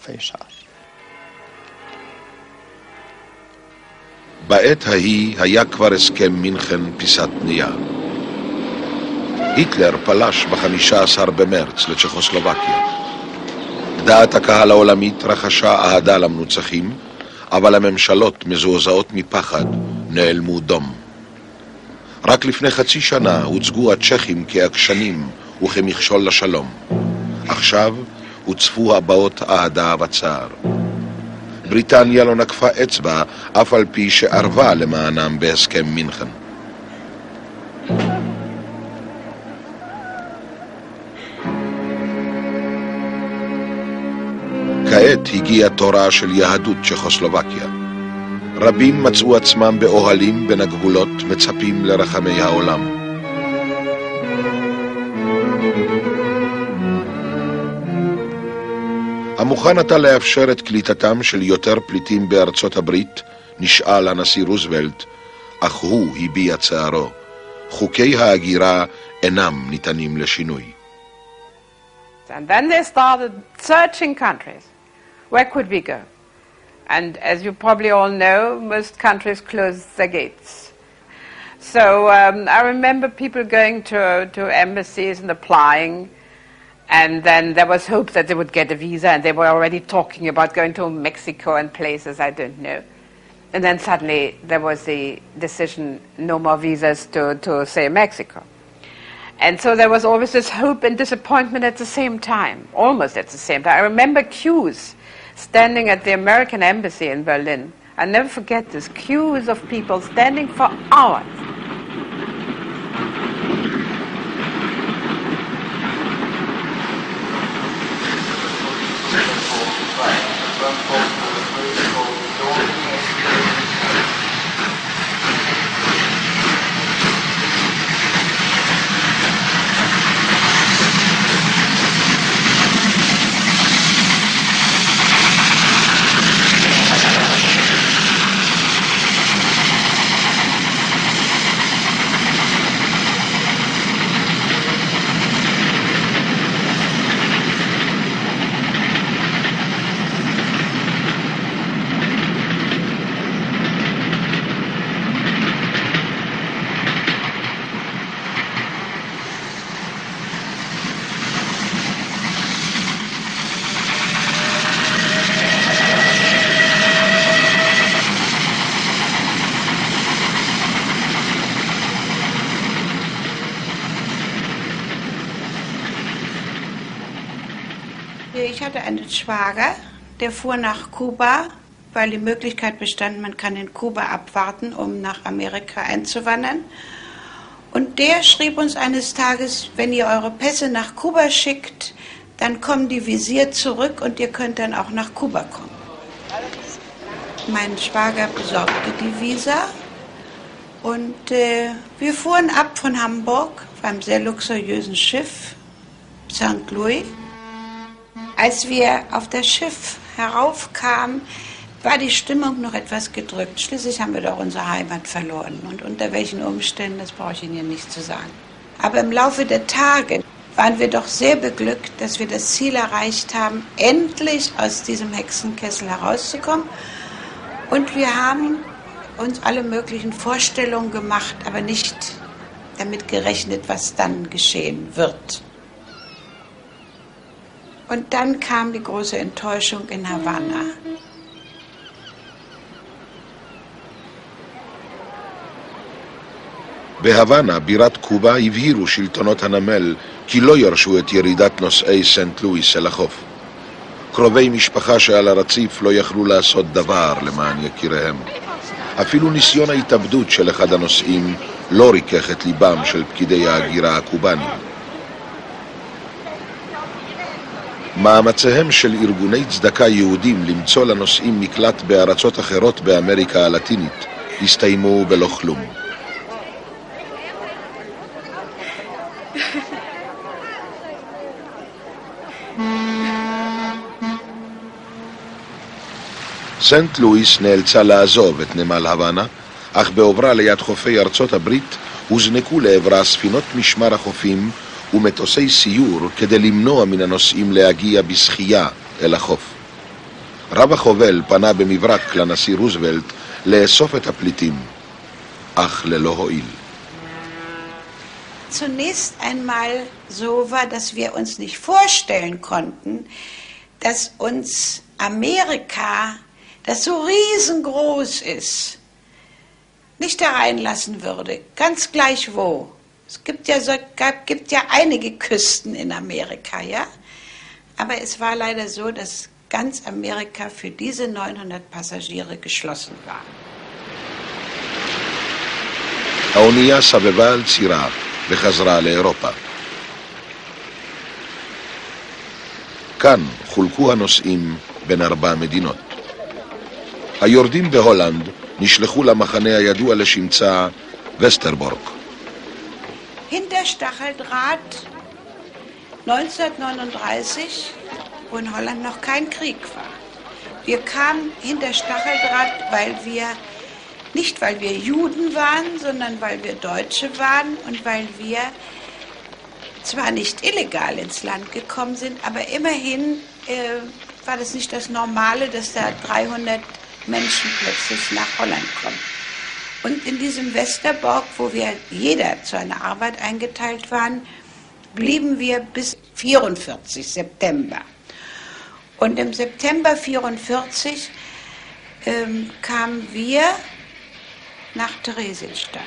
fechar. בעת ההיא היה כבר הסכם מינכן פיסת נייר. היטלר פלש ב-15 במרץ לצ'כוסלובקיה. דעת הקהל העולמית רכשה אהדה למנוצחים, אבל הממשלות מזועזעות מפחד נעלמו דום. רק לפני חצי שנה הוצגו הצ'כים כעקשנים וכמכשול לשלום. עכשיו הוצפו הבעות אהדה וצער. בריטניה לא נקפה אצבע אף על פי שערבה למענם בהסכם מינכן. כעת הגיע תורה של יהדות צ'כוסלובקיה. רבים מצאו עצמם באוהלים בין הגבולות מצפים לרחמי העולם. המוכן אתה לאפשר את קליטתם של יותר פליטים בארצות הברית, נשאל הנשיא רוזוולט, אך הוא הביע צערו. חוקי ההגירה אינם ניתנים לשינוי. And then they started searching countries. Where could we go? And as you probably all know, most countries closed their gates. So I remember people going to embassies and applying, and then there was hope that they would get a visa, and they were already talking about going to Mexico and places I don't know. And then suddenly there was the decision, no more visas to say, Mexico. And so there was always this hope and disappointment at the same time, almost at the same time. I remember queues standing at the American embassy in Berlin. I'll never forget this, queues of people standing for hours. Ich hatte einen Schwager, der fuhr nach Kuba, weil die Möglichkeit bestand, man kann in Kuba abwarten, um nach Amerika einzuwandern. Und der schrieb uns eines Tages, wenn ihr eure Pässe nach Kuba schickt, dann kommen die visiert zurück und ihr könnt dann auch nach Kuba kommen. Mein Schwager besorgte die Visa und wir fuhren ab von Hamburg auf einem sehr luxuriösen Schiff, St. Louis. Als wir auf das Schiff heraufkamen, war die Stimmung noch etwas gedrückt. Schließlich haben wir doch unsere Heimat verloren. Und unter welchen Umständen, das brauche ich Ihnen hier nicht zu sagen. Aber im Laufe der Tage waren wir doch sehr beglückt, dass wir das Ziel erreicht haben, endlich aus diesem Hexenkessel herauszukommen. Und wir haben uns alle möglichen Vorstellungen gemacht, aber nicht damit gerechnet, was dann geschehen wird. Und dann kam die große Enttäuschung in Havanna. בהוואנה, בירת קובה, הבהירו שלטונות הנמל כי לא ירשו את ירידת נוסעי סנט לואיס אל החוף. קרובי משפחה שעל הרציף לא יכלו לעשות דבר למען יקיריהם. אפילו ניסיון ההתאבדות של אחד הנוסעים לא ריכך את ליבם של פקידי ההגירה הקובנים. מאמציהם של ארגוני צדקה יהודים למצוא לנוסעים מקלט בארצות אחרות באמריקה הלטינית הסתיימו בלא כלום. סנט לואיס נאלצה לעזוב את נמל הוואנה, אך בעוברה ליד חופי ארצות הברית הוזנקו לעברה ספינות משמר החופים ומטוסי סיור כדי למנוע מן הנוסעים להגיע בשחייה אל החוף. רב החובל פנה במברק לנשיא רוזוולט לאסוף את הפליטים, אך ללא הועיל. Zunächst einmal so war, dass wir uns nicht vorstellen konnten, dass uns Amerika, das so riesengroß ist, nicht hereinlassen würde, ganz gleich wo. Es gibt ja einige Küsten in Amerika, ja? Aber es war leider so, dass ganz Amerika für diese 900 Passagiere geschlossen war. האונייה סבבה על צירה וחזרה לאירופה. כאן חולקו הנוסעים בין 4 מדינות. היורדים בהולנד נשלחו למחנה הידוע לשמצה וסטרבורג. Hinter Stacheldraht 1939, wo in Holland noch kein Krieg war. Wir kamen hinter Stacheldraht, nicht weil wir Juden waren, sondern weil wir Deutsche waren und weil wir zwar nicht illegal ins Land gekommen sind, aber immerhin war das nicht das Normale, dass da 300 Menschen plötzlich nach Holland kommen. Und in diesem Westerbork, wo wir jeder zu einer Arbeit eingeteilt waren, blieben wir bis 44 September. Und im September 44 kamen wir nach Theresienstadt.